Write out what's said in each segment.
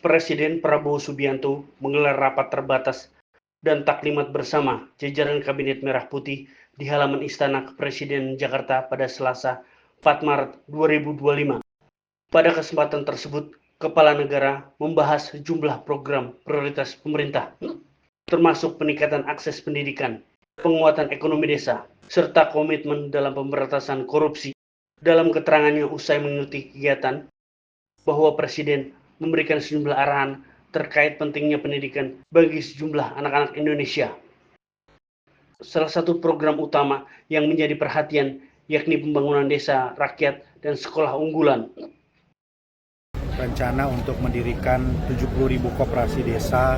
Presiden Prabowo Subianto menggelar rapat terbatas dan taklimat bersama jajaran Kabinet Merah Putih di halaman Istana Kepresidenan Jakarta pada Selasa 4 Maret 2025. Pada kesempatan tersebut, Kepala Negara membahas sejumlah program prioritas pemerintah, termasuk peningkatan akses pendidikan, penguatan ekonomi desa, serta komitmen dalam pemberantasan korupsi. Dalam keterangannya usai mengikuti kegiatan, bahwa Presiden memberikan sejumlah arahan terkait pentingnya pendidikan bagi sejumlah anak-anak Indonesia. Salah satu program utama yang menjadi perhatian yakni pembangunan desa rakyat dan sekolah unggulan. Rencana untuk mendirikan 70.000 koperasi desa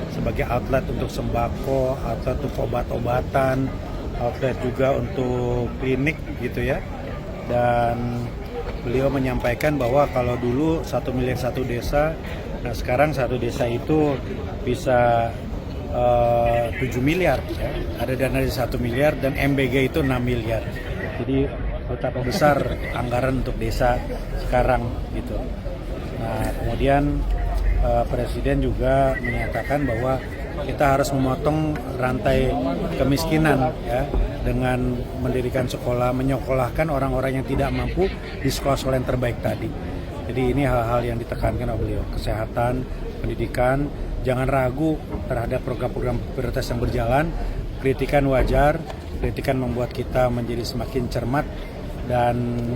sebagai outlet untuk sembako, outlet untuk obat-obatan, outlet juga untuk klinik gitu ya. Dan beliau menyampaikan bahwa kalau dulu 1 miliar satu desa, nah sekarang satu desa itu bisa 7 miliar ya. Ada dana di 1 miliar dan MBG itu 6 miliar. Jadi betapa besar anggaran untuk desa sekarang gitu. Nah, kemudian Presiden juga menyatakan bahwa kita harus memotong rantai kemiskinan ya, dengan mendirikan sekolah, menyekolahkan orang-orang yang tidak mampu di sekolah-sekolah yang terbaik tadi. Jadi ini hal-hal yang ditekankan oleh beliau, kesehatan, pendidikan, jangan ragu terhadap program-program prioritas yang berjalan. Kritikan wajar, kritikan membuat kita menjadi semakin cermat dan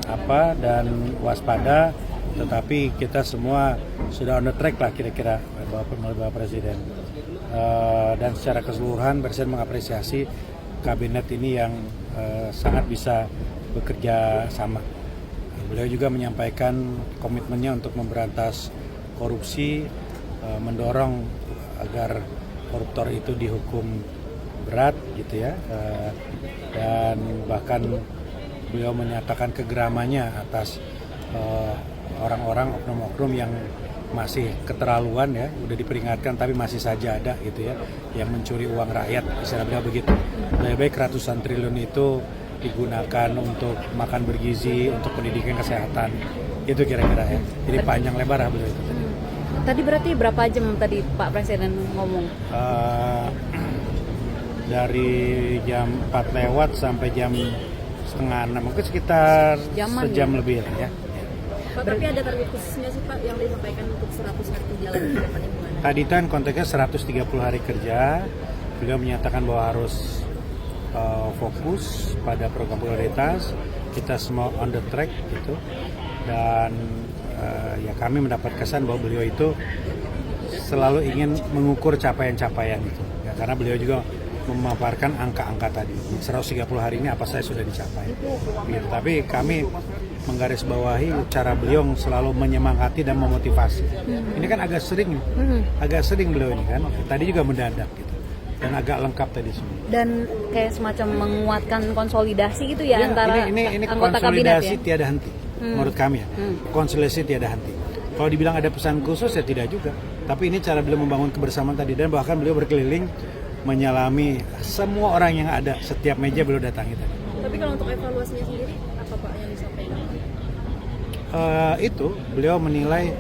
waspada, tetapi kita semua sudah on the track lah kira-kira Bapak Presiden. Dan secara keseluruhan Presiden mengapresiasi kabinet ini yang sangat bisa bekerja sama. Beliau juga menyampaikan komitmennya untuk memberantas korupsi, mendorong agar koruptor itu dihukum berat gitu ya, dan bahkan beliau menyatakan kegeramannya atas orang-orang oknum-oknum yang masih keterlaluan ya, udah diperingatkan tapi masih saja ada gitu ya, yang mencuri uang rakyat, istilah beliau begitu. Lebih baik ratusan triliun itu digunakan untuk makan bergizi, untuk pendidikan, kesehatan, itu kira-kira ya. Jadi panjang lebar lah beliau itu. Tadi berarti berapa jam tadi Pak Presiden ngomong? Dari jam 4 lewat sampai jam setengah 6, mungkin sekitar sejam lebih lah ya. Pak, tapi ada target khususnya sih Pak yang disampaikan untuk 100 hari kerja lagi ke depannya gimana? Tadi kan konteksnya 130 hari kerja, beliau menyatakan bahwa harus fokus pada program prioritas, kita semua on the track gitu, dan ya kami mendapat kesan bahwa beliau itu selalu ingin mengukur capaian-capaian itu, ya, karena beliau juga memaparkan angka-angka tadi, 130 hari ini apa saja sudah dicapai, gitu. Tapi kami menggarisbawahi cara beliau selalu menyemangati dan memotivasi. Ini kan agak sering beliau ini kan, tadi juga mendadak gitu, dan agak lengkap tadi semua. Dan kayak semacam menguatkan konsolidasi gitu ya, antara ini anggota konsolidasi kabinet ya? Tiada henti, menurut kami ya. Konsolidasi tiada henti. Kalau dibilang ada pesan khusus ya tidak juga, tapi ini cara beliau membangun kebersamaan tadi, dan bahkan beliau berkeliling menyalami semua orang yang ada, setiap meja beliau datangi tadi. Tapi kalau untuk evaluasinya sendiri, apa Pak yang disampaikan? Itu beliau menilai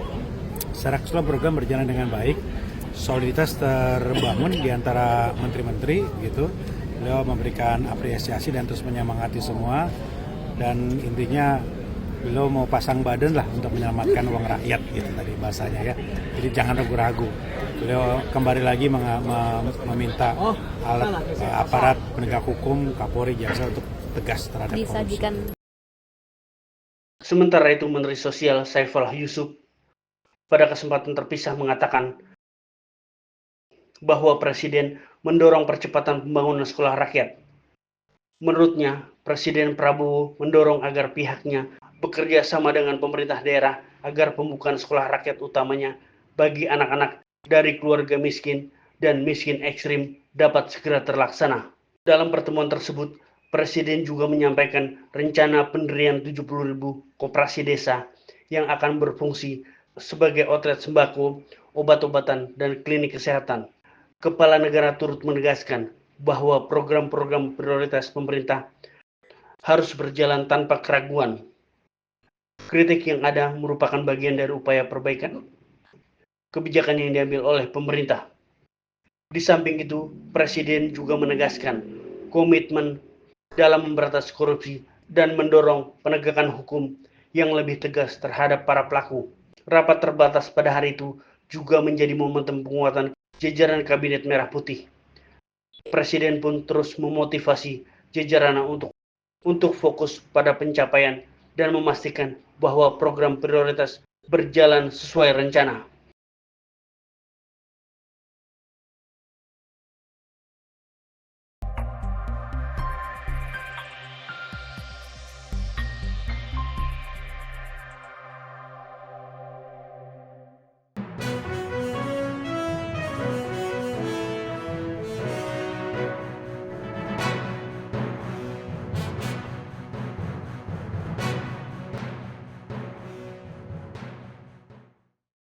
secara keseluruhan program berjalan dengan baik, soliditas terbangun di antara menteri-menteri gitu. Beliau memberikan apresiasi dan terus menyemangati semua, dan intinya beliau mau pasang badan lah untuk menyelamatkan uang rakyat gitu tadi bahasanya ya. Jadi jangan ragu-ragu. Beliau kembali lagi meminta aparat penegak hukum, Kapolri, Jaksa untuk tegas terhadap korupsi. Sementara itu Menteri Sosial Saifullah Yusuf pada kesempatan terpisah mengatakan bahwa Presiden mendorong percepatan pembangunan sekolah rakyat. Menurutnya, Presiden Prabowo mendorong agar pihaknya bekerja sama dengan pemerintah daerah agar pembukaan sekolah rakyat utamanya bagi anak-anak dari keluarga miskin dan miskin ekstrim dapat segera terlaksana. Dalam pertemuan tersebut, Presiden juga menyampaikan rencana pendirian 70.000 koperasi desa yang akan berfungsi sebagai outlet sembako, obat-obatan, dan klinik kesehatan. Kepala negara turut menegaskan bahwa program-program prioritas pemerintah harus berjalan tanpa keraguan. Kritik yang ada merupakan bagian dari upaya perbaikan kebijakan yang diambil oleh pemerintah. Di samping itu, Presiden juga menegaskan komitmen dalam memberantas korupsi dan mendorong penegakan hukum yang lebih tegas terhadap para pelaku. Rapat terbatas pada hari itu juga menjadi momentum penguatan jajaran Kabinet Merah Putih. Presiden pun terus memotivasi jajarannya untuk fokus pada pencapaian dan memastikan bahwa program prioritas berjalan sesuai rencana.